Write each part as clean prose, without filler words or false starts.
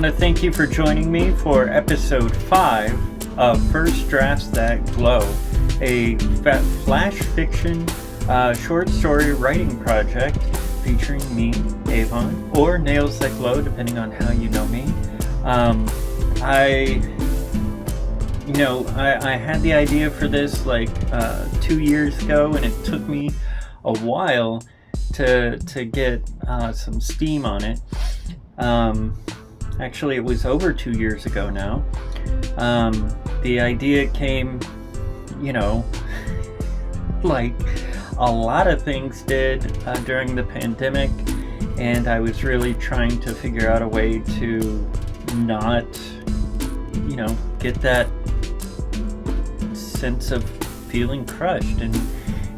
want to thank you for joining me for episode 5 of First Drafts That Glow, a flash fiction short story writing project featuring me, AVON, or Nails That Glow, depending on how you know me. I had the idea for this like 2 years ago, and it took me a while to get some steam on it. Actually, it was over 2 years ago now. The idea came, like a lot of things did during the pandemic, and I was really trying to figure out a way to not, get that sense of feeling crushed, and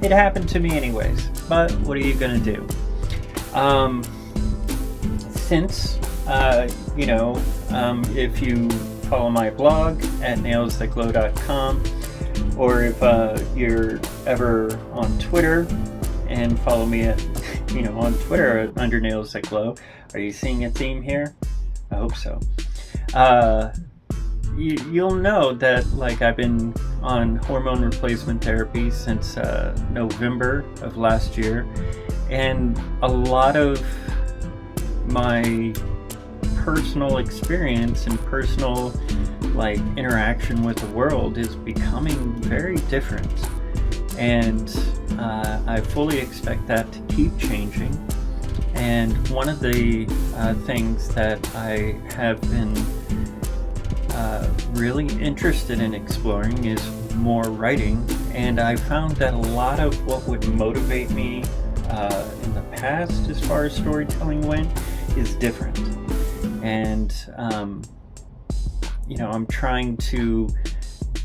it happened to me anyways. But what are you gonna do? If you follow my blog at nailsthatglow.com, or if you're ever on Twitter and follow me at, on Twitter under nailsthatglow, are you seeing a theme here? I hope so. You'll know that I've been on hormone replacement therapy since November of last year, and a lot of my personal experience and personal interaction with the world is becoming very different, and I fully expect that to keep changing. And one of the things that I have been really interested in exploring is more writing, and I found that a lot of what would motivate me in the past as far as storytelling went is different. And I'm trying to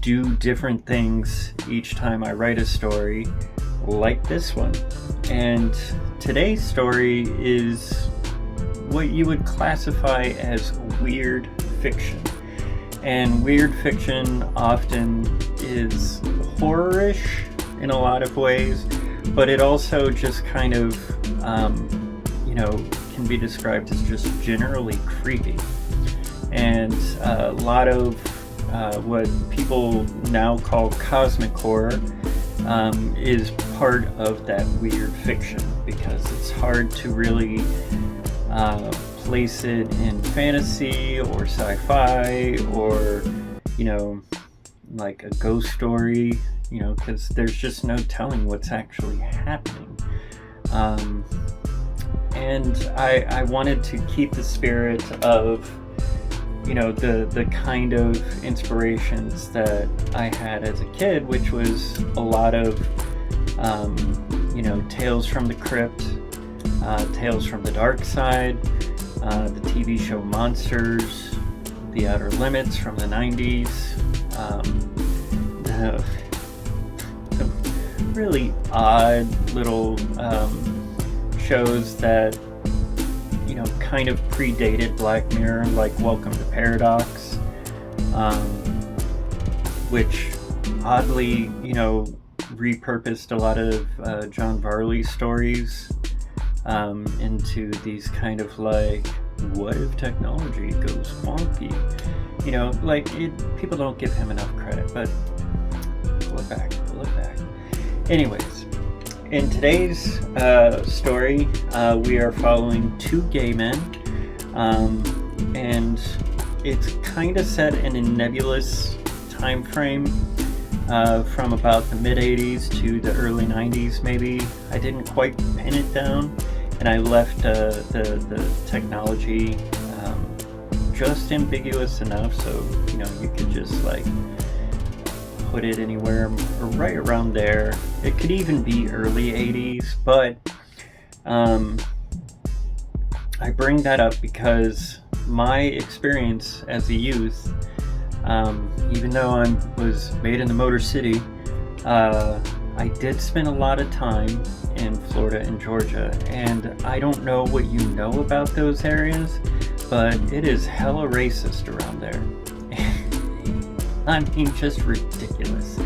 do different things each time I write a story like this one. And today's story is what you would classify as weird fiction. And weird fiction often is horror-ish in a lot of ways, but it also just kind of, can be described as just generally creepy. And a lot of what people now call cosmic horror is part of that weird fiction, because it's hard to really place it in fantasy or sci-fi or like a ghost story, because there's just no telling what's actually happening. And I wanted to keep the spirit of the kind of inspirations that I had as a kid, which was a lot of Tales from the Crypt, Tales from the Dark Side, the TV show Monsters, The Outer Limits from the 90s, the really odd little shows that kind of predated Black Mirror, like Welcome to Paradox, which oddly repurposed a lot of John Varley's stories into these kind of what if technology goes wonky? People don't give him enough credit, but pull it back. Anyways, in today's story, we are following two gay men, and it's kind of set in a nebulous time frame from about the mid-'80s to the early 90s, maybe. I didn't quite pin it down, and I left the technology just ambiguous enough so you could just put it anywhere or right around there. It could even be early 80s, but I bring that up because my experience as a youth, even though I was made in the Motor City, I did spend a lot of time in Florida and Georgia, and I don't know what you know about those areas, but it is hella racist around there. I mean, just ridiculous.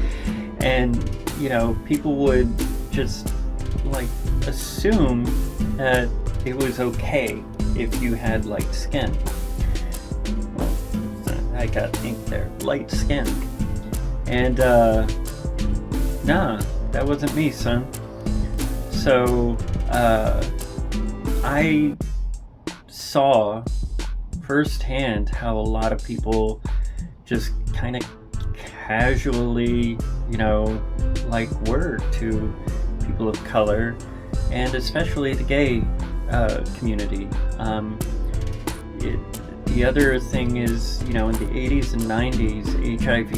And, people would just, assume that it was okay if you had light skin. I got ink there. Light skin. And, nah, that wasn't me, son. So, I saw firsthand how a lot of people just kind of casually, like were to people of color, and especially the gay community. The other thing is, in the 80s and 90s, HIV,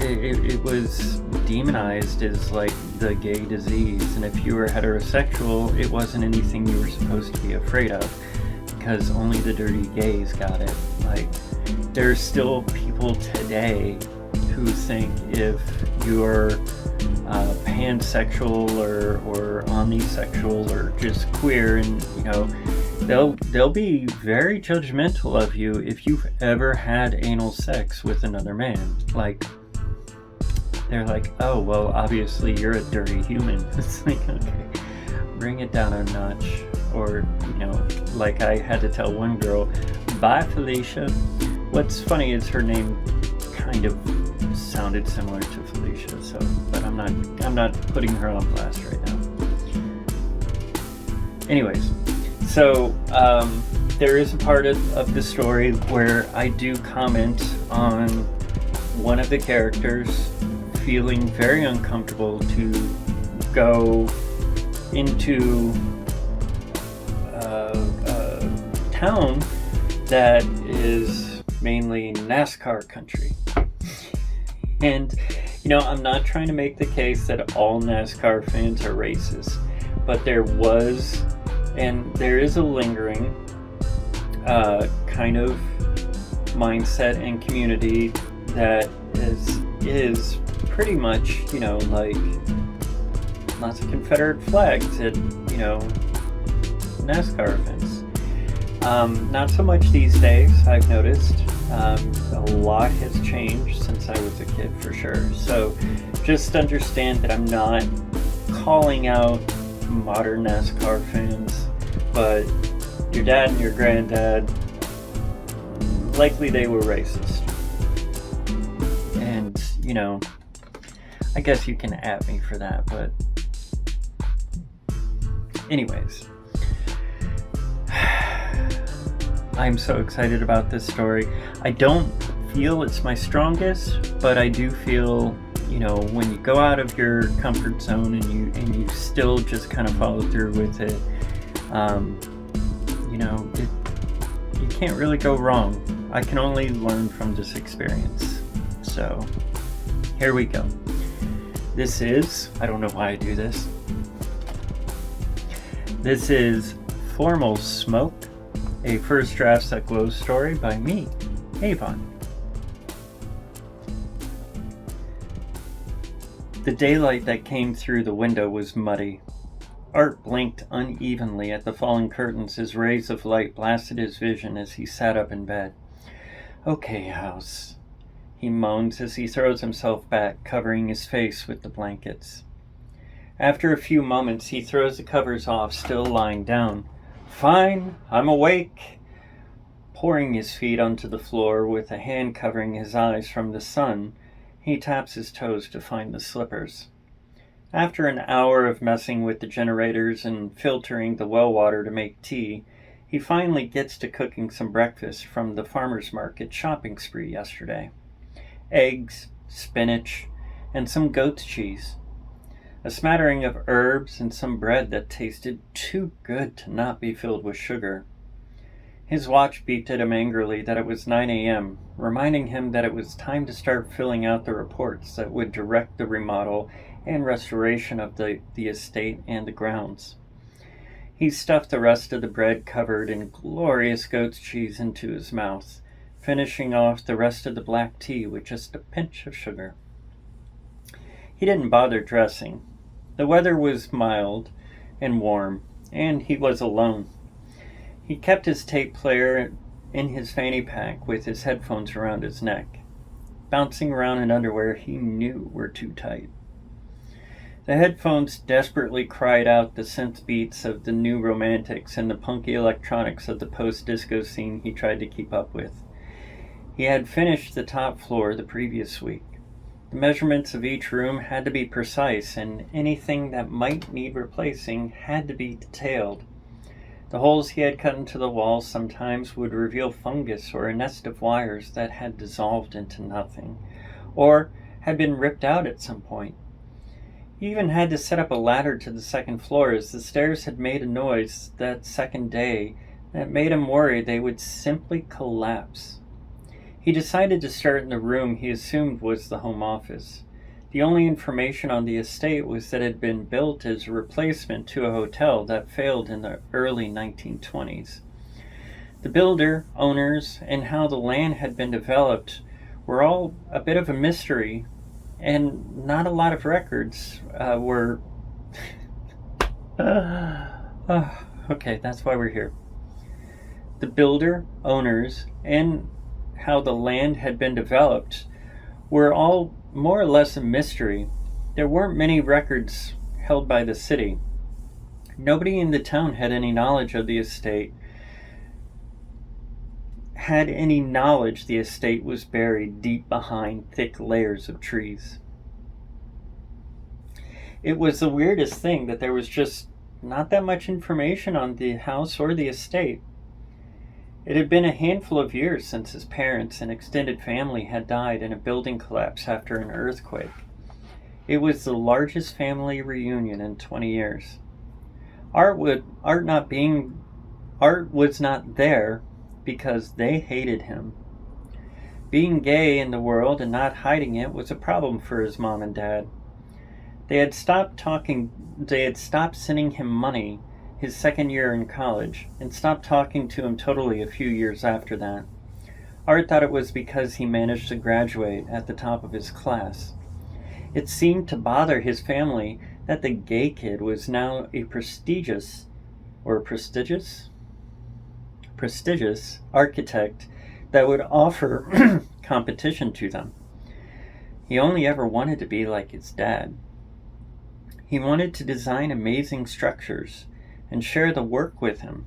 it was demonized as like the gay disease, and if you were heterosexual, it wasn't anything you were supposed to be afraid of, because only the dirty gays got it. Like, there's still people today who think if you're pansexual or omnisexual or just queer, and they'll be very judgmental of you if you've ever had anal sex with another man. Like, they're like, oh, well, obviously you're a dirty human. It's like, okay, bring it down a notch. Or, like I had to tell one girl, bye, Felicia. What's funny is her name kind of sounded similar to Felicia, so, but I'm not putting her on blast right now. Anyways, so there is a part of the story where I do comment on one of the characters feeling very uncomfortable to go into a town that is mainly NASCAR country. And, I'm not trying to make the case that all NASCAR fans are racist, but there was, and there is a lingering kind of mindset and community that is pretty much, like lots of Confederate flags at, NASCAR events. Not so much these days, I've noticed. A lot has changed since I was a kid, for sure. So just understand that I'm not calling out modern NASCAR fans, but your dad and your granddad, likely they were racist. And, I guess you can at me for that, but anyways. I'm so excited about this story. I don't feel it's my strongest, but I do feel, when you go out of your comfort zone and you still just kind of follow through with it, you can't really go wrong. I can only learn from this experience. So, here we go. This is, I don't know why I do this. This is Formal Smoke, a First Drafts That Glow story by me, AVON. The daylight that came through the window was muddy. Art blinked unevenly at the falling curtains as rays of light blasted his vision as he sat up in bed. "Okay, house," he moans as he throws himself back, covering his face with the blankets. After a few moments, he throws the covers off, still lying down. "Fine, I'm awake." Pouring his feet onto the floor with a hand covering his eyes from the sun, he taps his toes to find the slippers. After an hour of messing with the generators and filtering the well water to make tea, he finally gets to cooking some breakfast from the farmer's market shopping spree yesterday. Eggs, spinach, and some goat's cheese. A smattering of herbs and some bread that tasted too good to not be filled with sugar. His watch beeped at him angrily that it was 9 a.m., reminding him that it was time to start filling out the reports that would direct the remodel and restoration of the estate and the grounds. He stuffed the rest of the bread covered in glorious goat's cheese into his mouth, finishing off the rest of the black tea with just a pinch of sugar. He didn't bother dressing. The weather was mild and warm, and he was alone. He kept his tape player in his fanny pack with his headphones around his neck, bouncing around in underwear he knew were too tight. The headphones desperately cried out the synth beats of the new romantics and the punky electronics of the post-disco scene he tried to keep up with. He had finished the top floor the previous week. The measurements of each room had to be precise, and anything that might need replacing had to be detailed. The holes he had cut into the walls sometimes would reveal fungus or a nest of wires that had dissolved into nothing, or had been ripped out at some point. He even had to set up a ladder to the second floor, as the stairs had made a noise that second day that made him worry they would simply collapse. He decided to start in the room he assumed was the home office. The only information on the estate was that it had been built as a replacement to a hotel that failed in the early 1920s. The builder, owners, and how the land had been developed were all a bit of a mystery, and not a lot of records were... Okay, that's why we're here. The builder, owners, and how the land had been developed were all more or less a mystery. There weren't many records held by the city. Nobody in the town had any knowledge the estate was buried deep behind thick layers of trees. It was the weirdest thing that there was just not that much information on the house or the estate. It had been a handful of years since his parents and extended family had died in a building collapse after an earthquake. It was the largest family reunion in 20 years. Art was not there because they hated him. Being gay in the world and not hiding it was a problem for his mom and dad. They had stopped sending him money his second year in college, and stopped talking to him totally a few years after that. Art thought it was because he managed to graduate at the top of his class. It seemed to bother his family that the gay kid was now a prestigious architect that would offer competition to them. He only ever wanted to be like his dad. He wanted to design amazing structures and share the work with him,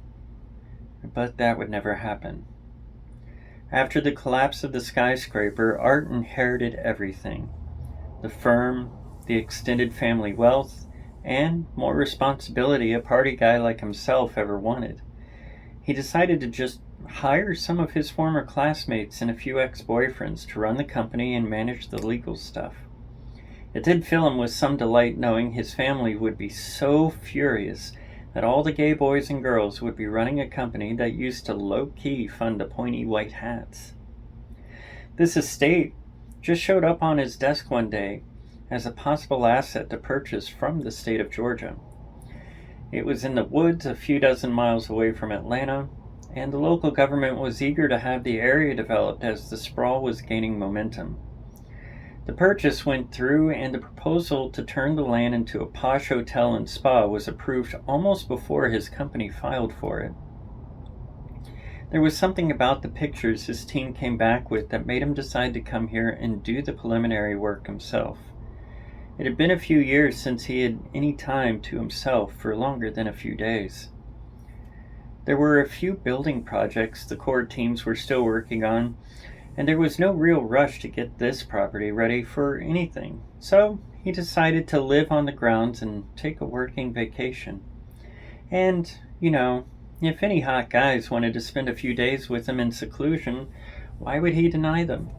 but that would never happen. After the collapse of the skyscraper, Art inherited everything: the firm, the extended family wealth, and more responsibility a party guy like himself ever wanted. He decided to just hire some of his former classmates and a few ex-boyfriends to run the company and manage the legal stuff. It did fill him with some delight knowing his family would be so furious that all the gay boys and girls would be running a company that used to low-key fund the pointy white hats. This estate just showed up on his desk one day as a possible asset to purchase from the state of Georgia. It was in the woods a few dozen miles away from Atlanta, and the local government was eager to have the area developed as the sprawl was gaining momentum. The purchase went through, and the proposal to turn the land into a posh hotel and spa was approved almost before his company filed for it. There was something about the pictures his team came back with that made him decide to come here and do the preliminary work himself. It had been a few years since he had any time to himself for longer than a few days. There were a few building projects the core teams were still working on, and there was no real rush to get this property ready for anything, so he decided to live on the grounds and take a working vacation. And, if any hot guys wanted to spend a few days with him in seclusion, why would he deny them?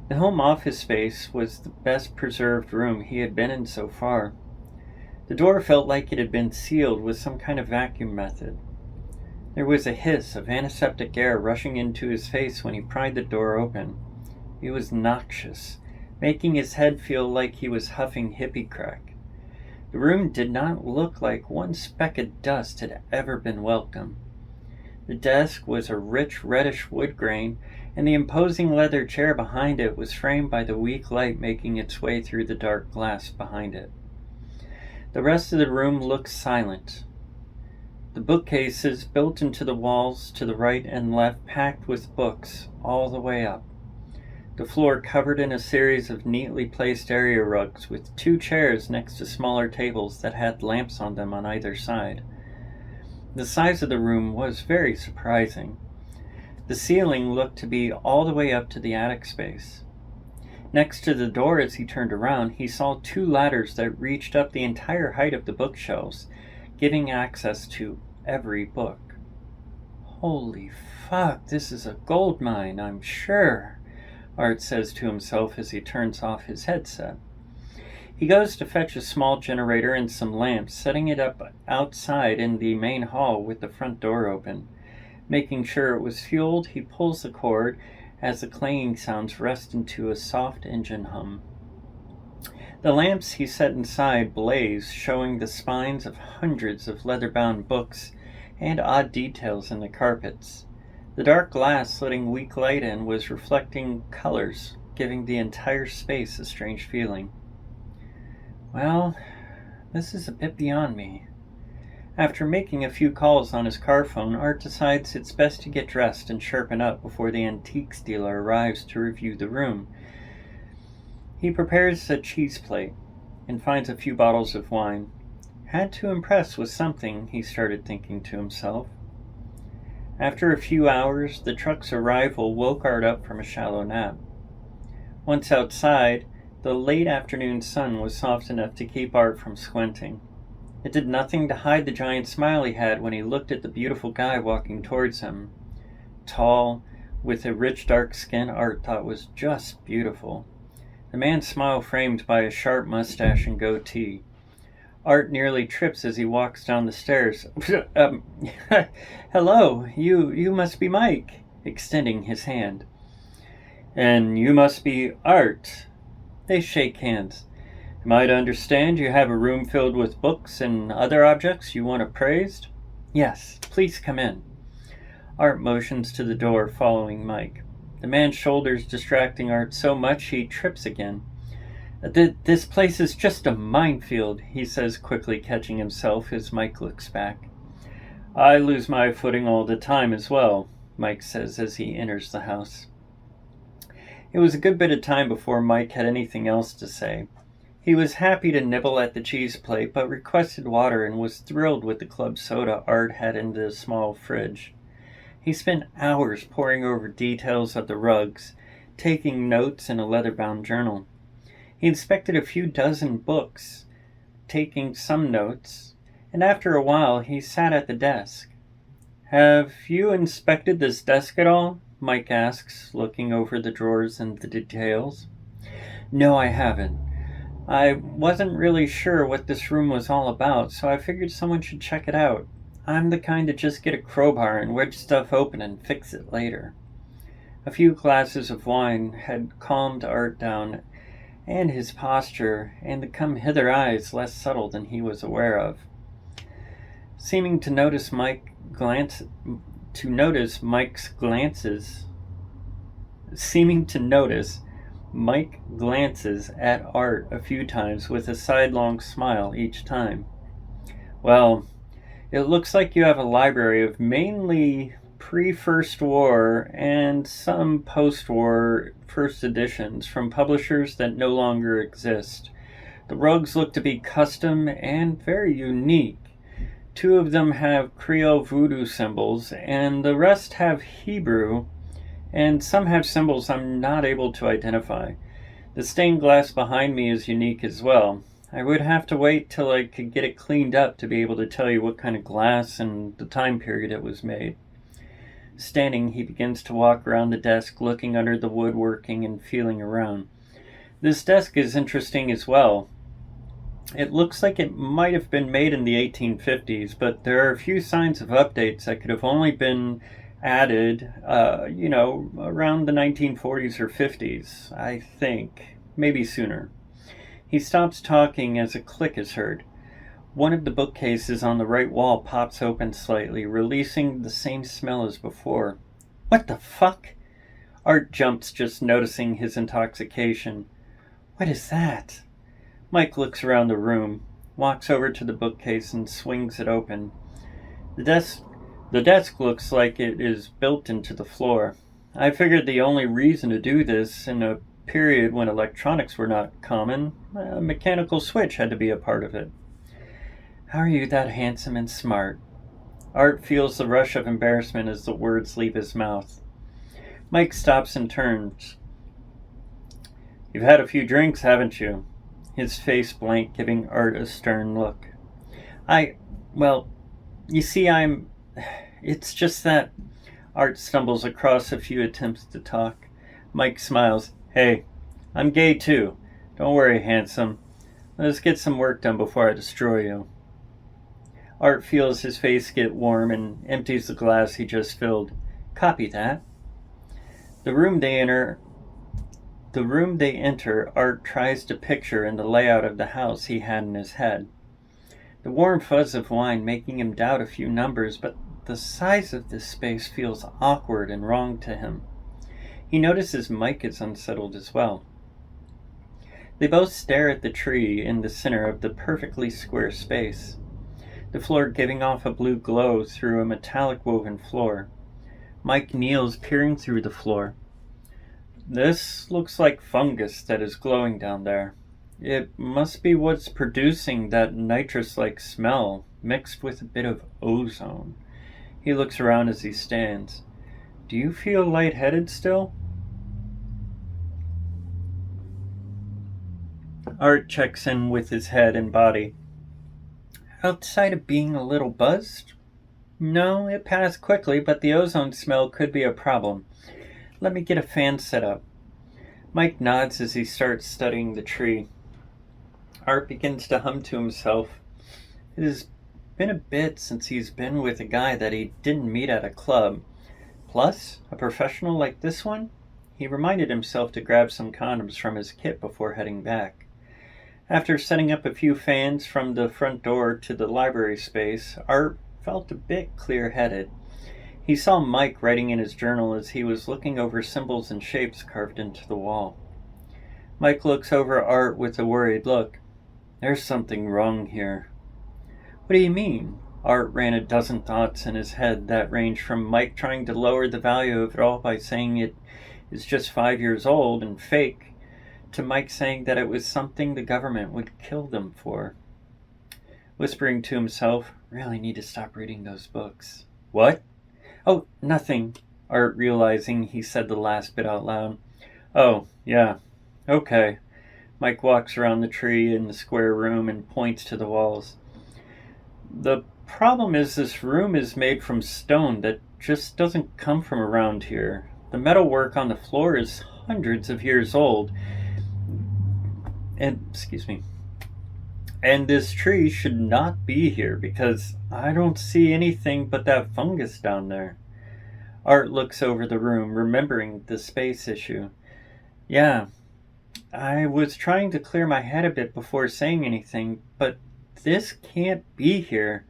The home office space was the best preserved room he had been in so far. The door felt like it had been sealed with some kind of vacuum method. There was a hiss of antiseptic air rushing into his face when he pried the door open. It was noxious, making his head feel like he was huffing hippie crack. The room did not look like one speck of dust had ever been welcome. The desk was a rich reddish wood grain, and the imposing leather chair behind it was framed by the weak light making its way through the dark glass behind it. The rest of the room looked silent. The bookcases built into the walls to the right and left packed with books all the way up. the floor covered in a series of neatly placed area rugs with 2 chairs next to smaller tables that had lamps on them on either side. The size of the room was very surprising. The ceiling looked to be all the way up to the attic space. Next to the door, as he turned around, he saw 2 ladders that reached up the entire height of the bookshelves, giving access to every book. Holy fuck, this is a gold mine, I'm sure, Art says to himself as he turns off his headset. He goes to fetch a small generator and some lamps, setting it up outside in the main hall with the front door open. Making sure it was fueled, he pulls the cord as the clanging sounds rest into a soft engine hum. The lamps he set inside blaze, showing the spines of hundreds of leather-bound books and odd details in the carpets. The dark glass letting weak light in was reflecting colors, giving the entire space a strange feeling. Well, this is a bit beyond me. After making a few calls on his car phone, Art decides it's best to get dressed and sharpen up before the antiques dealer arrives to review the room. He prepares a cheese plate and finds a few bottles of wine. Had to impress with something, he started thinking to himself. After a few hours, the truck's arrival woke Art up from a shallow nap. Once outside, the late afternoon sun was soft enough to keep Art from squinting. It did nothing to hide the giant smile he had when he looked at the beautiful guy walking towards him. Tall, with a rich dark skin Art thought was just beautiful. The man's smile framed by a sharp mustache and goatee. Art nearly trips as he walks down the stairs. Hello, you must be Mike, extending his hand. And you must be Art. They shake hands. Am I to understand you have a room filled with books and other objects you want appraised? Yes, please come in. Art motions to the door, following Mike. The man's shoulders distracting Art so much he trips again. This place is just a minefield, he says, quickly catching himself as Mike looks back. I lose my footing all the time as well, Mike says as he enters the house. It was a good bit of time before Mike had anything else to say. He was happy to nibble at the cheese plate, but requested water and was thrilled with the club soda Art had in the small fridge. He spent hours poring over details of the rugs, taking notes in a leather-bound journal. He inspected a few dozen books, taking some notes, and after a while he sat at the desk. Have you inspected this desk at all? Mike asks, looking over the drawers and the details. No, I haven't. I wasn't really sure what this room was all about, so I figured someone should check it out. I'm the kind to just get a crowbar and wedge stuff open and fix it later. A few glasses of wine had calmed Art down, and his posture, and the come-hither eyes less subtle than he was aware of. Seeming to notice Mike's glances at Art a few times with a sidelong smile each time. Well, it looks like you have a library of mainly pre-First War and some post-war first editions from publishers that no longer exist. The rugs look to be custom and very unique. 2 of them have Creole voodoo symbols, and the rest have Hebrew, and some have symbols I'm not able to identify. The stained glass behind me is unique as well. I would have to wait till I could get it cleaned up to be able to tell you what kind of glass and the time period it was made. Standing, he begins to walk around the desk, looking under the woodworking and feeling around. This desk is interesting as well. It looks like it might have been made in the 1850s, but there are a few signs of updates that could have only been added, around the 1940s or 50s, I think. Maybe sooner. He stops talking as a click is heard. One of the bookcases on the right wall pops open slightly, releasing the same smell as before. What the fuck? Art jumps, just noticing his intoxication. What is that? Mike looks around the room, walks over to the bookcase and swings it open. The desk looks like it is built into the floor. I figured the only reason to do this in a period when electronics were not common, a mechanical switch had to be a part of it. How are you that handsome and smart? Art feels the rush of embarrassment as the words leave his mouth. Mike stops and turns. You've had a few drinks, haven't you? His face blank, giving Art a stern look. Well, you see, It's just that... Art stumbles across a few attempts to talk. Mike smiles. Hey, I'm gay too. Don't worry, handsome. Let's get some work done before I destroy you. Art feels his face get warm and empties the glass he just filled. Copy that. The room they enter, Art tries to picture in the layout of the house he had in his head. The warm fuzz of wine making him doubt a few numbers, but the size of this space feels awkward and wrong to him. He notices Mike is unsettled as well. They both stare at the tree in the center of the perfectly square space, the floor giving off a blue glow through a metallic woven floor. Mike kneels, peering through the floor. This looks like fungus that is glowing down there. It must be what's producing that nitrous-like smell, mixed with a bit of ozone. He looks around as he stands. Do you feel lightheaded still? Art checks in with his head and body. Outside of being a little buzzed? No, it passed quickly, but the ozone smell could be a problem. Let me get a fan set up. Mike nods as he starts studying the tree. Art begins to hum to himself. It has been a bit since he's been with a guy that he didn't meet at a club. Plus, a professional like this one? He reminded himself to grab some condoms from his kit before heading back. After setting up a few fans from the front door to the library space, Art felt a bit clear-headed. He saw Mike writing in his journal as he was looking over symbols and shapes carved into the wall. Mike looks over Art with a worried look. There's something wrong here. What do you mean? Art ran a dozen thoughts in his head that ranged from Mike trying to lower the value of it all by saying it is just 5 years old and fake, to Mike saying that it was something the government would kill them for. Whispering to himself, really need to stop reading those books. What? Oh, nothing, Art realizing he said the last bit out loud. Oh, yeah. Okay. Mike walks around the tree in the square room and points to the walls. The problem is this room is made from stone that just doesn't come from around here. The metalwork on the floor is hundreds of years old. And this tree should not be here because I don't see anything but that fungus down there. Art looks over the room, remembering the space issue. Yeah, I was trying to clear my head a bit before saying anything, but this can't be here.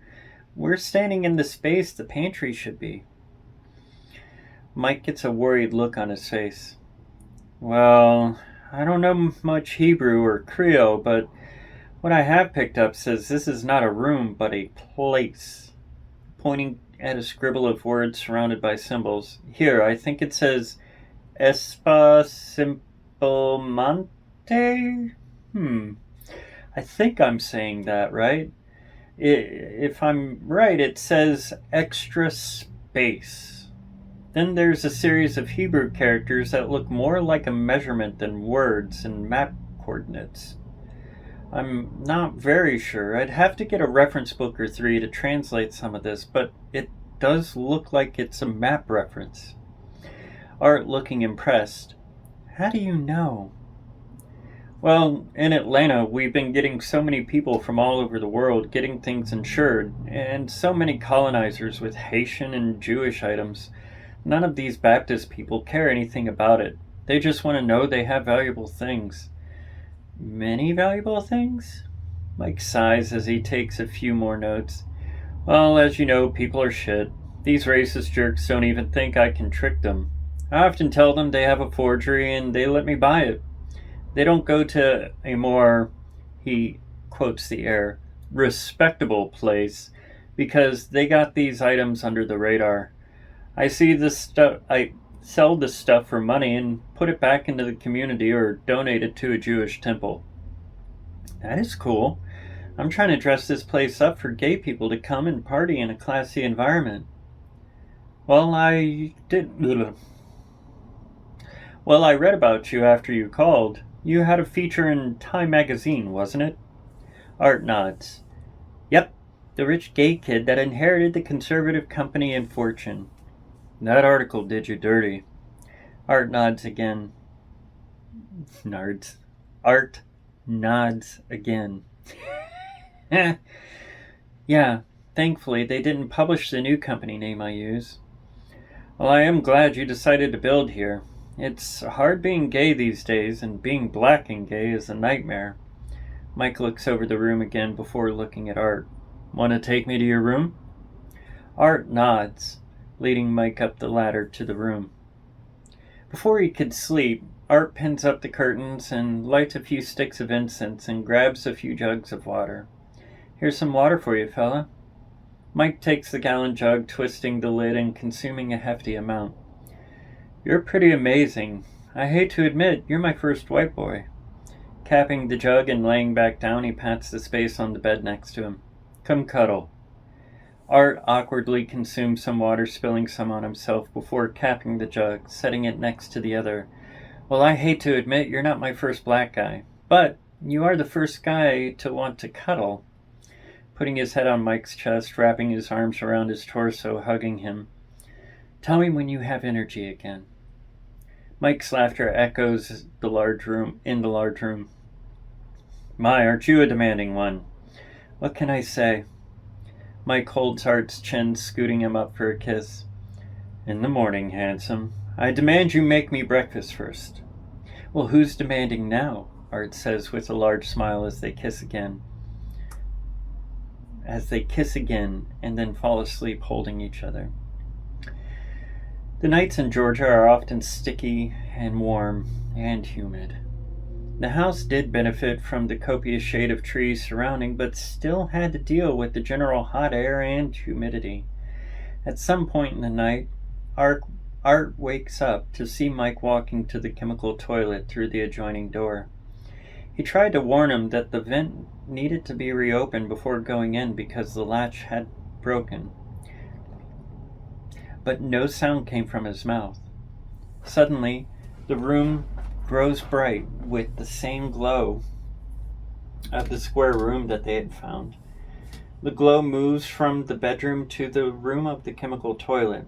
We're standing in the space the pantry should be. Mike gets a worried look on his face. Well, I don't know much Hebrew or Creole, but what I have picked up says this is not a room, but a place. Pointing at a scribble of words surrounded by symbols. Here, I think it says Espa Simplemente? I think I'm saying that right. If I'm right, it says extra space. Then there's a series of Hebrew characters that look more like a measurement than words and map coordinates. I'm not very sure. I'd have to get a reference book or three to translate some of this, but it does look like it's a map reference. Art looking impressed. How do you know? Well, in Atlanta, we've been getting so many people from all over the world getting things insured, and so many colonizers with Haitian and Jewish items. None of these Baptist people care anything about it. They just want to know they have valuable things. Many valuable things? Mike sighs as he takes a few more notes. Well, as you know, people are shit. These racist jerks don't even think I can trick them. I often tell them they have a forgery and they let me buy it. They don't go to a more, he quotes the air, respectable place because they got these items under the radar. I see this stuff sell this stuff for money and put it back into the community or donate it to a Jewish temple. That is cool. I'm trying to dress this place up for gay people to come and party in a classy environment. Well, I read about you after you called. You had a feature in Time magazine, wasn't it? Art nods. Yep, the rich gay kid that inherited the conservative company and fortune. That article did you dirty. Art nods again. Art nods again. Yeah, thankfully they didn't publish the new company name I use. Well, I am glad you decided to build here. It's hard being gay these days, and being black and gay is a nightmare. Mike looks over the room again before looking at Art. Want to take me to your room? Art nods, leading Mike up the ladder to the room. Before he could sleep, Art pins up the curtains and lights a few sticks of incense and grabs a few jugs of water. Here's some water for you, fella. Mike takes the gallon jug, twisting the lid and consuming a hefty amount. You're pretty amazing. I hate to admit, you're my first white boy. Capping the jug and laying back down, he pats the space on the bed next to him. Come cuddle. Art awkwardly consumes some water, spilling some on himself before capping the jug, setting it next to the other. Well, I hate to admit, you're not my first black guy, but you are the first guy to want to cuddle. Putting his head on Mike's chest, wrapping his arms around his torso, hugging him. Tell me when you have energy again. Mike's laughter echoes in the large room. My, aren't you a demanding one? What can I say? Mike holds Art's chin, scooting him up for a kiss. In the morning, handsome. I demand you make me breakfast first. Well, who's demanding now? Art says with a large smile as they kiss again. And then fall asleep holding each other. The nights in Georgia are often sticky and warm and humid. The house did benefit from the copious shade of trees surrounding, but still had to deal with the general hot air and humidity. At some point in the night, Art wakes up to see Mike walking to the chemical toilet through the adjoining door. He tried to warn him that the vent needed to be reopened before going in because the latch had broken. But no sound came from his mouth. Suddenly, the room grows bright with the same glow of the square room that they had found. The glow moves from the bedroom to the room of the chemical toilet.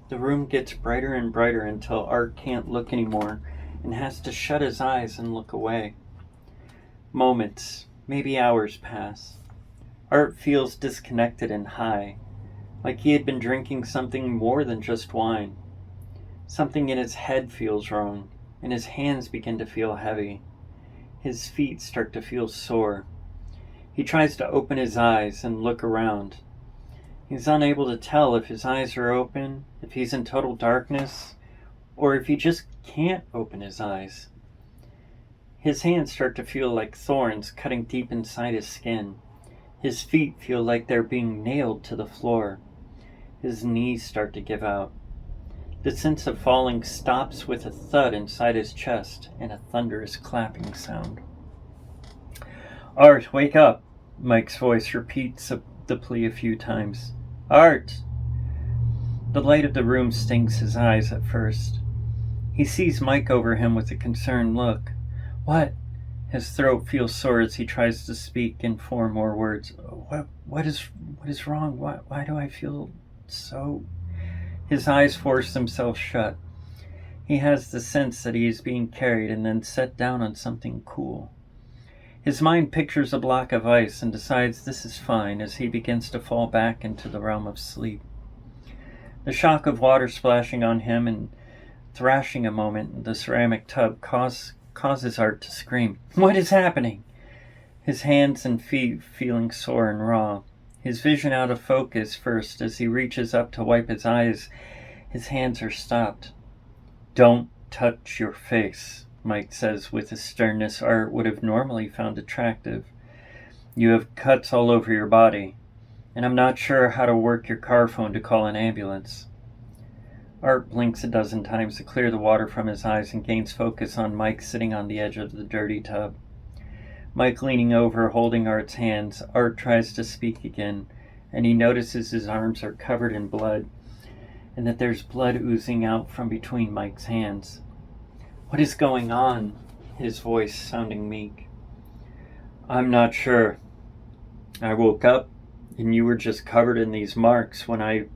The room gets brighter and brighter until Art can't look anymore and has to shut his eyes and look away. Moments, maybe hours pass. Art feels disconnected and high, like he had been drinking something more than just wine. Something in his head feels wrong, and his hands begin to feel heavy. His feet start to feel sore. He tries to open his eyes and look around. He's unable to tell if his eyes are open, if he's in total darkness, or if he just can't open his eyes. His hands start to feel like thorns cutting deep inside his skin. His feet feel like they're being nailed to the floor. His knees start to give out. The sense of falling stops with a thud inside his chest and a thunderous clapping sound. Art, wake up! Mike's voice repeats the plea a few times. Art! The light of the room stings his eyes at first. He sees Mike over him with a concerned look. What? His throat feels sore as he tries to speak and form more words. What is wrong? Why do I feel so... His eyes force themselves shut. He has the sense that he is being carried and then set down on something cool. His mind pictures a block of ice and decides this is fine as he begins to fall back into the realm of sleep. The shock of water splashing on him and thrashing a moment in the ceramic tub causes Art to scream. What is happening? His hands and feet feeling sore and raw. His vision out of focus first as he reaches up to wipe his eyes. His hands are stopped. Don't touch your face, Mike says with a sternness Art would have normally found attractive. You have cuts all over your body, and I'm not sure how to work your car phone to call an ambulance. Art blinks a dozen times to clear the water from his eyes and gains focus on Mike sitting on the edge of the dirty tub. Mike leaning over, holding Art's hands. Art tries to speak again, and he notices his arms are covered in blood, and that there's blood oozing out from between Mike's hands. "What is going on?" His voice sounding meek. "I'm not sure. I woke up, and you were just covered in these marks. When I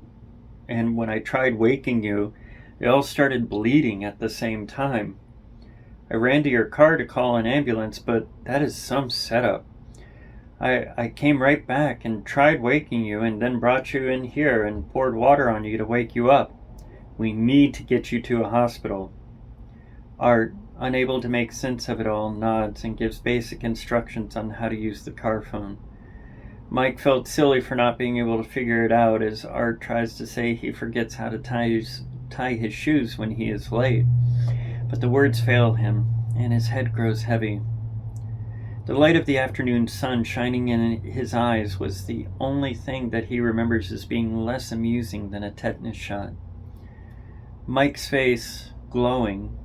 tried waking you, they all started bleeding at the same time. I ran to your car to call an ambulance, but that is some setup. I came right back and tried waking you and then brought you in here and poured water on you to wake you up. We need to get you to a hospital." Art, unable to make sense of it all, nods and gives basic instructions on how to use the car phone. Mike felt silly for not being able to figure it out as Art tries to say he forgets how to tie his shoes when he is late. But the words fail him, and his head grows heavy. The light of the afternoon sun shining in his eyes was the only thing that he remembers as being less amusing than a tetanus shot. Mike's face, glowing,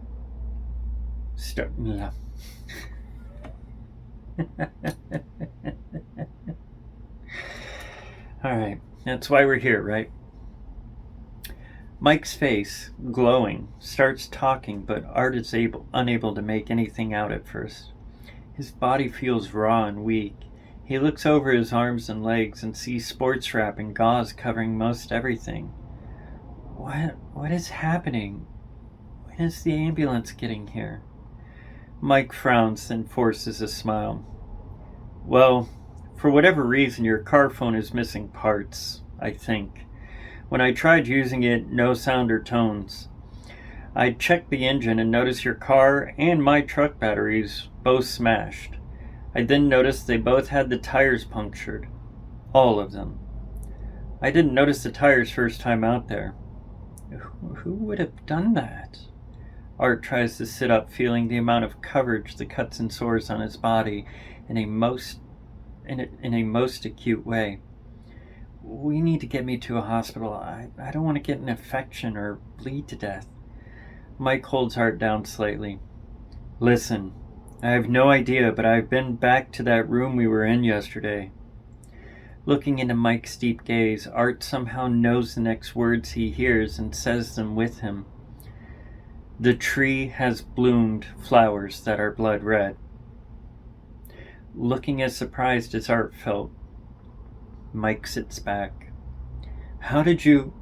Alright, that's why we're here, right? Mike's face, glowing, starts talking, but Art is unable to make anything out at first. His body feels raw and weak. He looks over his arms and legs and sees sports wrap and gauze covering most everything. What is happening? When is the ambulance getting here? Mike frowns and forces a smile. "Well, for whatever reason, your car phone is missing parts, I think. When I tried using it, no sound or tones. I checked the engine and noticed your car and my truck batteries both smashed. I then noticed they both had the tires punctured. All of them. I didn't notice the tires first time out there." Who would have done that? Art tries to sit up, feeling the amount of coverage the cuts and sores on his body in a most acute way. "We need to get me to a hospital. I don't want to get an infection or bleed to death." Mike holds Art down slightly. "Listen, I have no idea, but I've been back to that room we were in yesterday." Looking into Mike's deep gaze, Art somehow knows the next words he hears and says them with him. "The tree has bloomed flowers that are blood red." Looking as surprised as Art felt, Mike sits back. What did you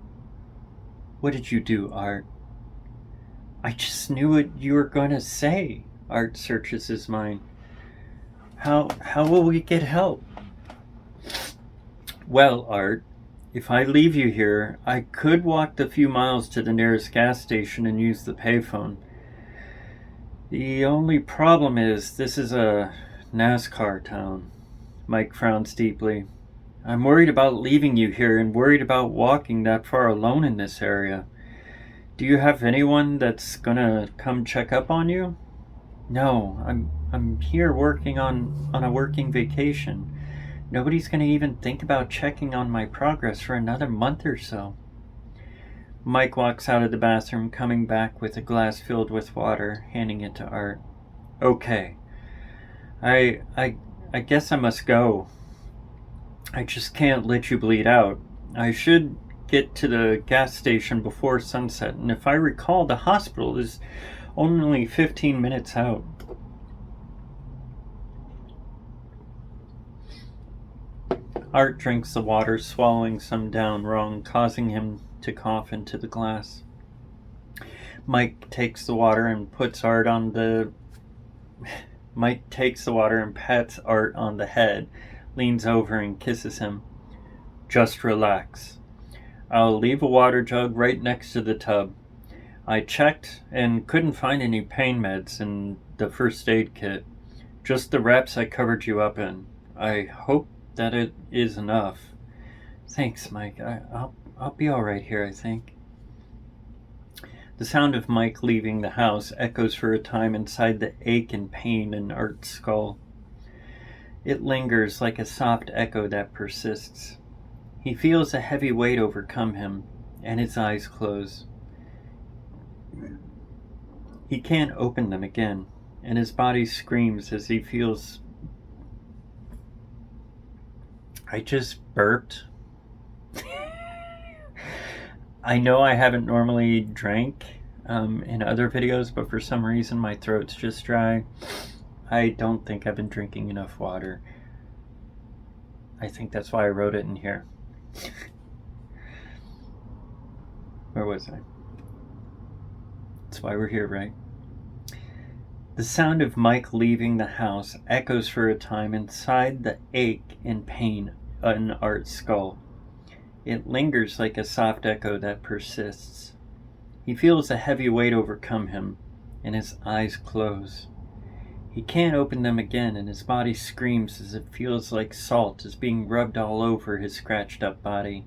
do, Art?" "I just knew what you were going to say." Art searches his mind. How will we get help?" "Well, Art, if I leave you here, I could walk the few miles to the nearest gas station and use the payphone. The only problem is this is a NASCAR town." Mike frowns deeply. "I'm worried about leaving you here and worried about walking that far alone in this area. Do you have anyone that's gonna come check up on you?" "No, I'm here working on a working vacation. Nobody's gonna even think about checking on my progress for another month or so." Mike walks out of the bathroom, coming back with a glass filled with water, handing it to Art. "Okay. I guess I must go. I just can't let you bleed out. I should get to the gas station before sunset, and if I recall, the hospital is only 15 minutes out." Art drinks the water, swallowing some down wrong, causing him to cough into the glass. Mike takes the water and pats Art on the head, leans over and kisses him. "Just relax. I'll leave a water jug right next to the tub. I checked and couldn't find any pain meds in the first aid kit. Just the wraps I covered you up in. I hope that it is enough." "Thanks, Mike. I'll be all right here, I think." The sound of Mike leaving the house echoes for a time inside the ache and pain in Art's skull. It lingers like a soft echo that persists. He feels a heavy weight overcome him, and his eyes close. He can't open them again, and his body screams as he feels... I just burped. I know I haven't normally drank in other videos, but for some reason my throat's just dry. I don't think I've been drinking enough water. I think that's why I wrote it in here. Where was I? That's why we're here, right? The sound of Mike leaving the house echoes for a time inside the ache and pain in Art's skull. It lingers like a soft echo that persists. He feels a heavy weight overcome him, and his eyes close. He can't open them again, and his body screams as it feels like salt is being rubbed all over his scratched-up body.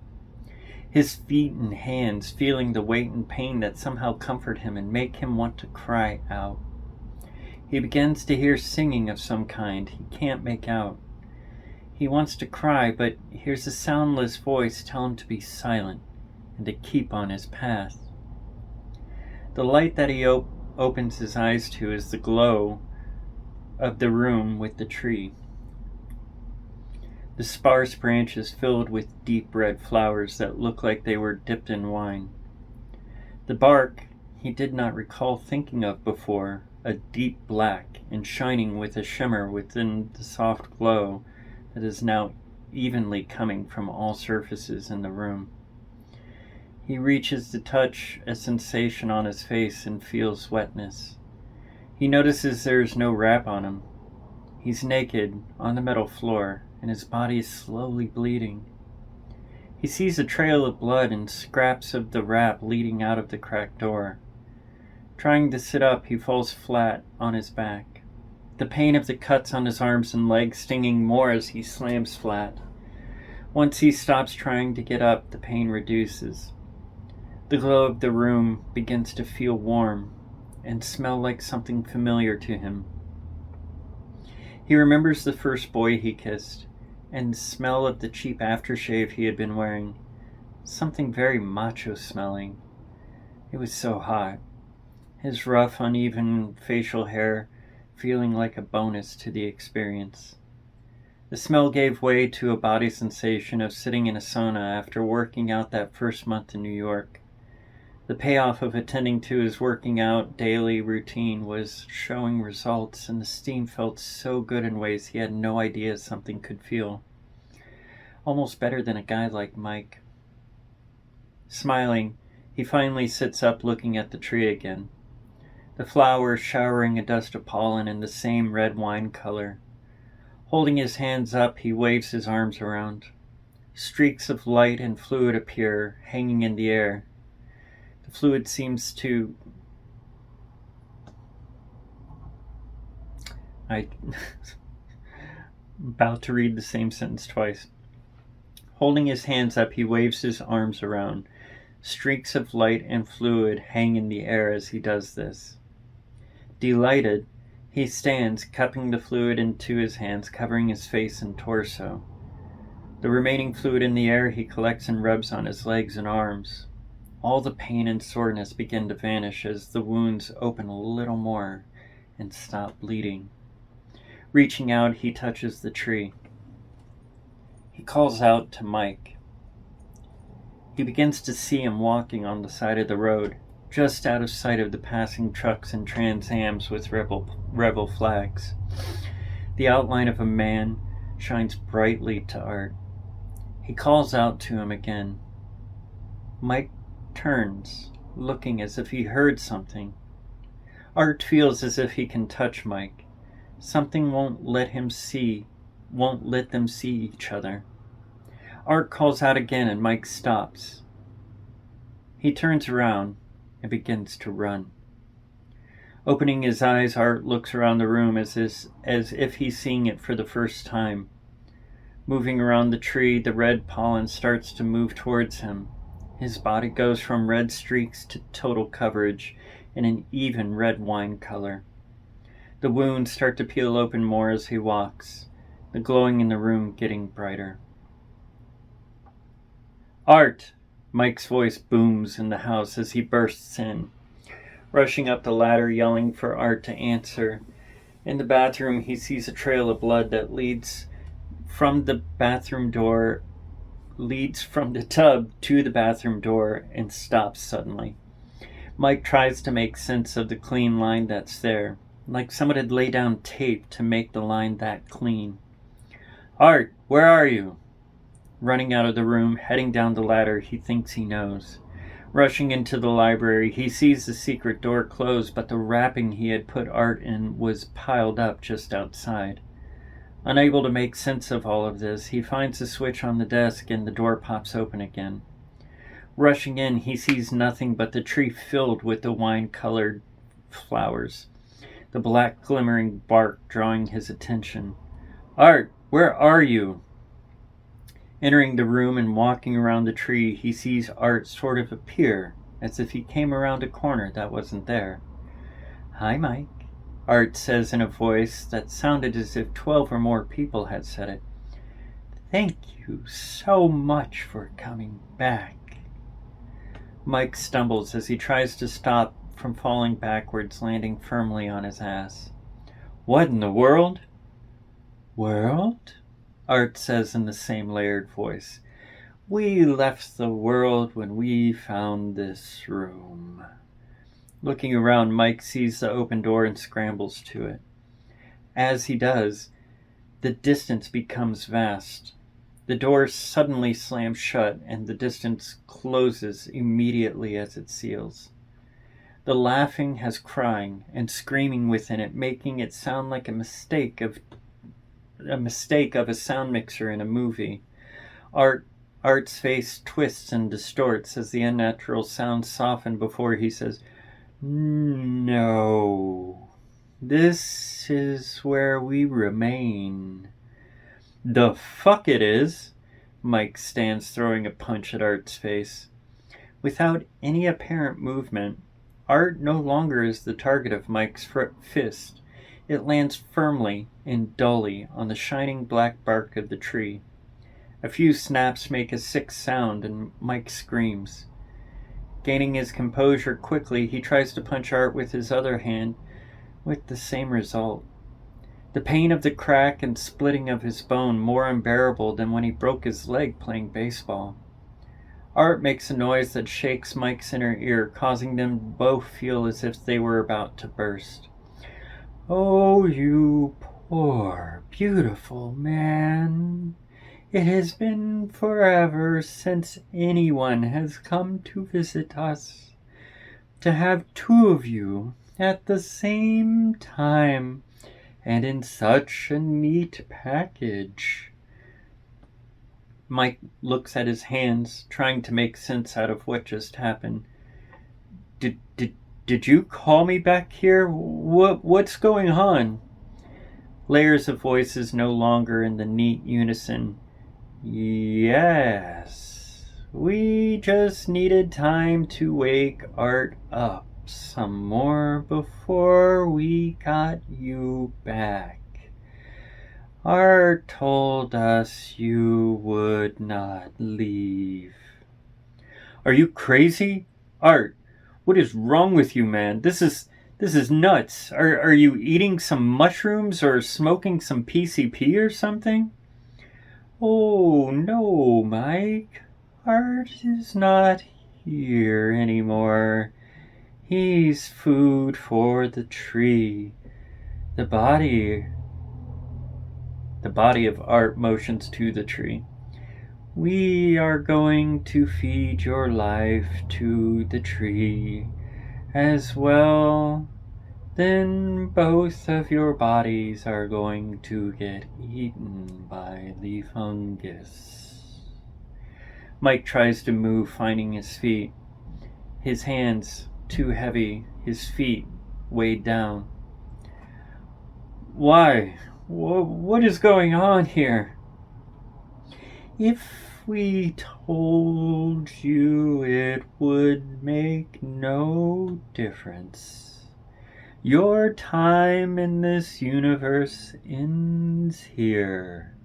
His feet and hands feeling the weight and pain that somehow comfort him and make him want to cry out. He begins to hear singing of some kind he can't make out. He wants to cry, but hears a soundless voice tell him to be silent and to keep on his path. The light that he opens his eyes to is the glow of the room with the tree. The sparse branches filled with deep red flowers that look like they were dipped in wine. The bark he did not recall thinking of before, a deep black and shining with a shimmer within the soft glow that is now evenly coming from all surfaces in the room. He reaches to touch a sensation on his face and feels wetness. He notices there is no wrap on him. He's naked on the metal floor, and his body is slowly bleeding. He sees a trail of blood and scraps of the wrap leading out of the cracked door. Trying to sit up, he falls flat on his back. The pain of the cuts on his arms and legs stinging more as he slams flat. Once he stops trying to get up, the pain reduces. The glow of the room begins to feel warm and smell like something familiar to him. He remembers the first boy he kissed, and the smell of the cheap aftershave he had been wearing. Something very macho smelling. It was so hot. His rough, uneven facial hair feeling like a bonus to the experience. The smell gave way to a body sensation of sitting in a sauna after working out that first month in New York. The payoff of attending to his working out daily routine was showing results, and the steam felt so good in ways he had no idea something could feel. Almost better than a guy like Mike. Smiling, he finally sits up looking at the tree again. The flowers showering a dust of pollen in the same red wine color. Holding his hands up, he waves his arms around. Streaks of light and fluid appear, hanging in the air. The fluid seems to... about to read the same sentence twice. Holding his hands up, he waves his arms around. Streaks of light and fluid hang in the air as he does this. Delighted, he stands, cupping the fluid into his hands, covering his face and torso. The remaining fluid in the air he collects and rubs on his legs and arms. All the pain and soreness begin to vanish as the wounds open a little more and stop bleeding. Reaching out, he touches the tree. He calls out to Mike. He begins to see him walking on the side of the road, just out of sight of the passing trucks and Trans Ams with rebel flags. The outline of a man shines brightly to Art. He calls out to him again. Mike turns, looking as if he heard something. Art feels as if he can touch Mike. Something won't let them see each other. Art calls out again and Mike stops. He turns around and begins to run. Opening his eyes, Art looks around the room as if he's seeing it for the first time. Moving around the tree, the red pollen starts to move towards him. His body goes from red streaks to total coverage in an even red wine color. The wounds start to peel open more as he walks, the glowing in the room getting brighter. Art! Mike's voice booms in the house as he bursts in. rushing up the ladder, yelling for Art to answer. In the bathroom, he sees a trail of blood that leads from the tub to the bathroom door and stops suddenly. Mike tries to make sense of the clean line that's there, like someone had laid down tape to make the line that clean. Art, where are you? Running out of the room, heading down the ladder he thinks he knows. Rushing into the library, he sees the secret door closed, but the wrapping he had put Art in was piled up just outside. Unable to make sense of all of this, he finds a switch on the desk and the door pops open again. Rushing in, he sees nothing but the tree filled with the wine-colored flowers, the black glimmering bark drawing his attention. Art, where are you? Entering the room and walking around the tree, he sees Art sort of appear, as if he came around a corner that wasn't there. Hi, Mike, Art says in a voice that sounded as if 12 or more people had said it. Thank you so much for coming back. Mike stumbles as he tries to stop from falling backwards, landing firmly on his ass. What in the world? World? Art says in the same layered voice. We left the world when we found this room. Looking around, Mike sees the open door and scrambles to it. As he does, the distance becomes vast. The door suddenly slams shut, and the distance closes immediately as it seals. The laughing has crying and screaming within it, making it sound like a mistake of a sound mixer in a movie. Art's face twists and distorts as the unnatural sounds soften before he says, No, this is where we remain. The fuck it is! Mike stands, throwing a punch at Art's face. Without any apparent movement, Art no longer is the target of Mike's fist. It lands firmly and dully on the shining black bark of the tree. A few snaps make a sick sound, and Mike screams. Gaining his composure quickly, he tries to punch Art with his other hand, with the same result. The pain of the crack and splitting of his bone more unbearable than when he broke his leg playing baseball. Art makes a noise that shakes Mike's inner ear, causing them to both feel as if they were about to burst. Oh, you poor, beautiful man. It has been forever since anyone has come to visit us. To have two of you at the same time, and in such a neat package. Mike looks at his hands, trying to make sense out of what just happened. Did you call me back here? What's going on? Layers of voices no longer in the neat unison. Yes, we just needed time to wake Art up some more before we got you back. Art told us you would not leave. Are you crazy? Art, what is wrong with you, man? This is nuts. Are you eating some mushrooms or smoking some PCP or something? Oh, no, Mike. Art is not here anymore. He's food for the tree. The body of Art motions to the tree. We are going to feed your life to the tree as well. Then both of your bodies are going to get eaten by the fungus. Mike tries to move, finding his feet. His hands too heavy, his feet weighed down. Why? What is going on here? If we told you, it would make no difference. Your time in this universe ends here.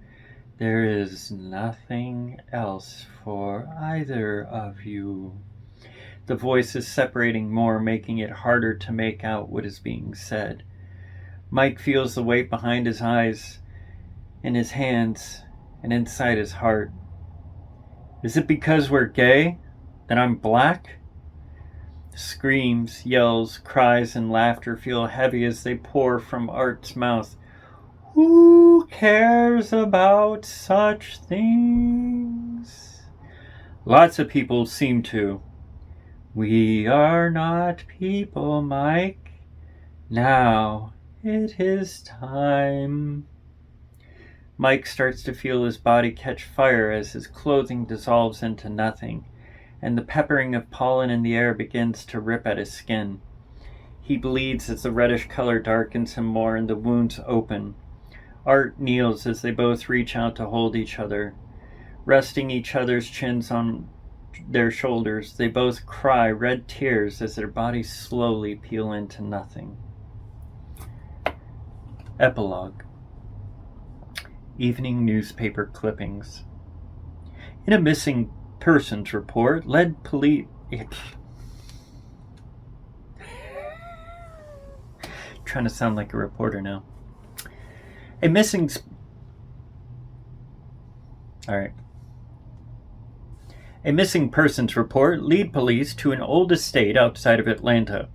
There is nothing else for either of you. the voices separating more, making it harder to make out what is being said. Mike feels the weight behind his eyes, in his hands, and inside his heart. Is it because we're gay? That I'm black? Screams, yells, cries, and laughter feel heavy as they pour from Art's mouth. Who cares about such things? Lots of people seem to. We are not people, Mike. Now it is time. Mike starts to feel his body catch fire as his clothing dissolves into nothing, and the peppering of pollen in the air begins to rip at his skin. He bleeds as the reddish color darkens him more and the wounds open. Art kneels as they both reach out to hold each other. Resting each other's chins on their shoulders, they both cry red tears as their bodies slowly peel into nothing. Epilogue. Evening newspaper clippings. In a missing persons report, led police... Trying to sound like a reporter now. A missing persons report lead police to an old estate outside of Atlanta.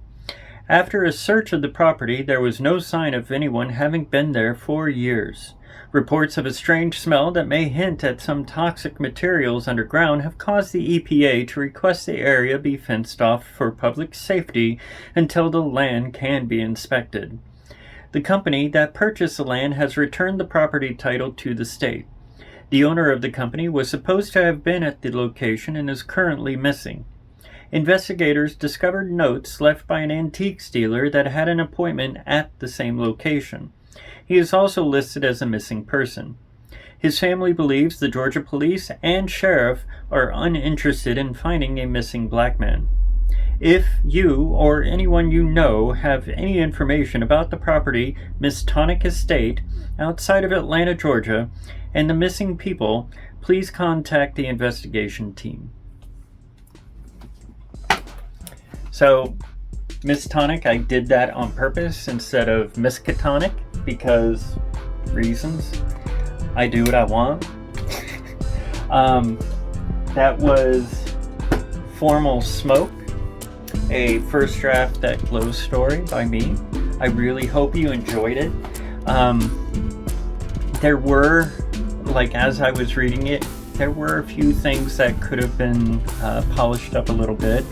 After a search of the property, there was no sign of anyone having been there for years. Reports of a strange smell that may hint at some toxic materials underground have caused the EPA to request the area be fenced off for public safety until the land can be inspected. The company that purchased the land has returned the property title to the state. The owner of the company was supposed to have been at the location and is currently missing. Investigators discovered notes left by an antiques dealer that had an appointment at the same location. He is also listed as a missing person. His family believes the Georgia police and sheriff are uninterested in finding a missing black man. If you or anyone you know have any information about the property Mistonic Estate outside of Atlanta, Georgia, and the missing people, please contact the investigation team. So, Mistonic, I did that on purpose instead of Miskatonic because reasons. I do what I want. That was Formal Smoke, a First Draft That Glow story by me. I really hope you enjoyed it. There were, as I was reading it, there were a few things that could have been polished up a little bit.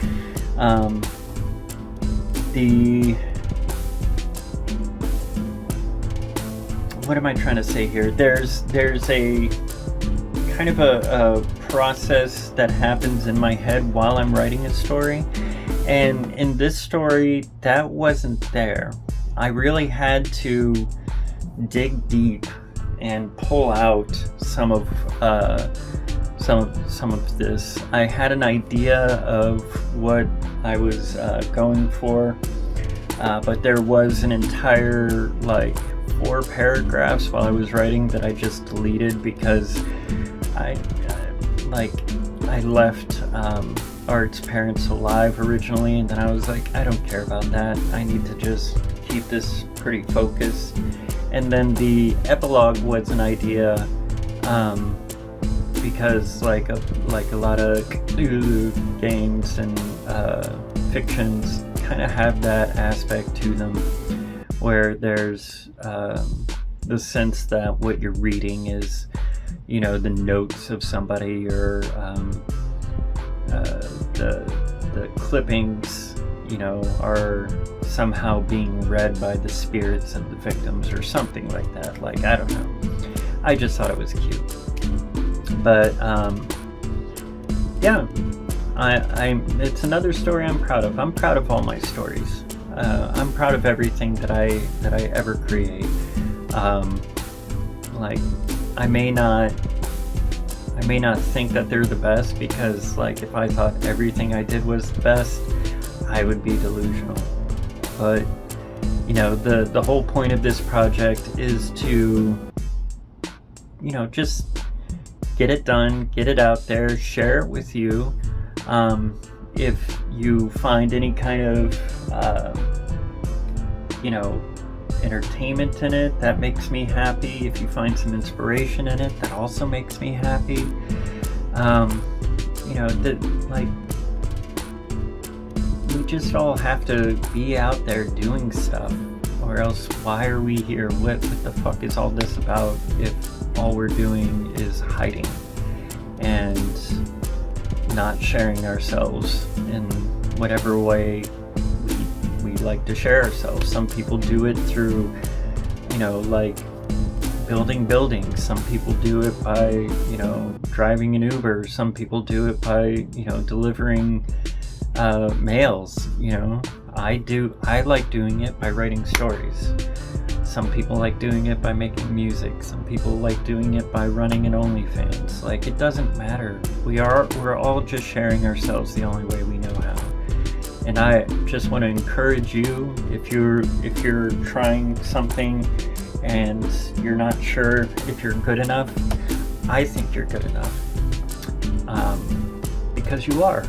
What am I trying to say here? There's a kind of a process that happens in my head while I'm writing a story, and in this story that wasn't there. I really had to dig deep and pull out some of this. I had an idea of what I was going for, but there was an entire 4 paragraphs while I was writing that I just deleted because I left Art's parents alive originally, and then I was like, I don't care about that. I need to just keep this pretty focused. And then the epilogue was an idea because like a lot of Cthulhu games and fictions kind of have that aspect to them, where there's the sense that what you're reading is, the notes of somebody, or the clippings, are somehow being read by the spirits of the victims or something like that. I don't know. I just thought it was cute. But yeah, it's another story I'm proud of. I'm proud of all my stories. I'm proud of everything that I ever create. I may not think that they're the best, because if I thought everything I did was the best, I would be delusional. But the whole point of this project is to just get it done, get it out there, share it with you. if you find any kind of entertainment in it, that makes me happy. If you find some inspiration in it, that also makes me happy. We just all have to be out there doing stuff, or else why are we here? What the fuck is all this about if all we're doing is hiding and not sharing ourselves in whatever way we like to share ourselves? Some people do it through, building buildings. Some people do it by, driving an Uber. Some people do it by, delivering mails. I like doing it by writing stories. Some people like doing it by making music. Some people like doing it by running an OnlyFans. Like, it doesn't matter. We're all just sharing ourselves the only way we know how. And I just want to encourage you, if you're trying something and you're not sure if you're good enough, I think you're good enough. Because you are.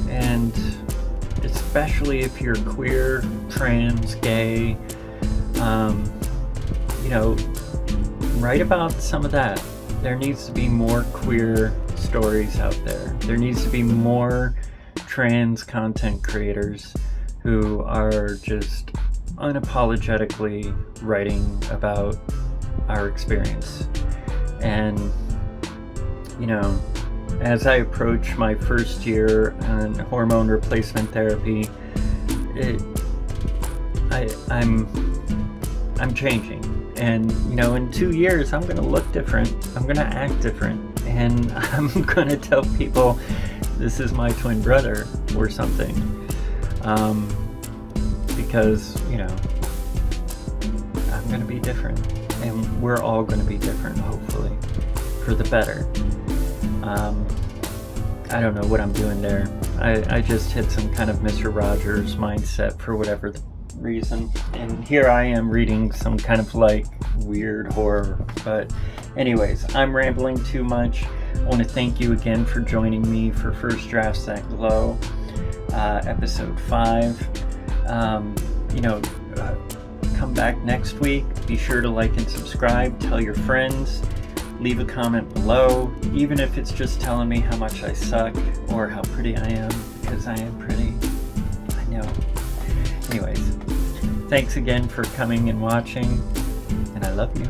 And especially if you're queer, trans, gay, write about some of that. There needs to be more queer stories out there. There needs to be more trans content creators who are just unapologetically writing about our experience. And, as I approach my first year on hormone replacement therapy, I'm changing. And, in 2 years, I'm going to look different. I'm going to act different. And I'm going to tell people this is my twin brother or something. Because, I'm going to be different. And we're all going to be different, hopefully, for the better. I don't know what I'm doing there. I just hit some kind of Mr. Rogers mindset for whatever the reason. And here I am reading some kind of weird horror. But anyways, I'm rambling too much. I want to thank you again for joining me for First Drafts That Glow, episode 5. Come back next week. Be sure to like and subscribe. Tell your friends. Leave a comment below, even if it's just telling me how much I suck or how pretty I am, because I am pretty. I know. Anyways, thanks again for coming and watching, and I love you.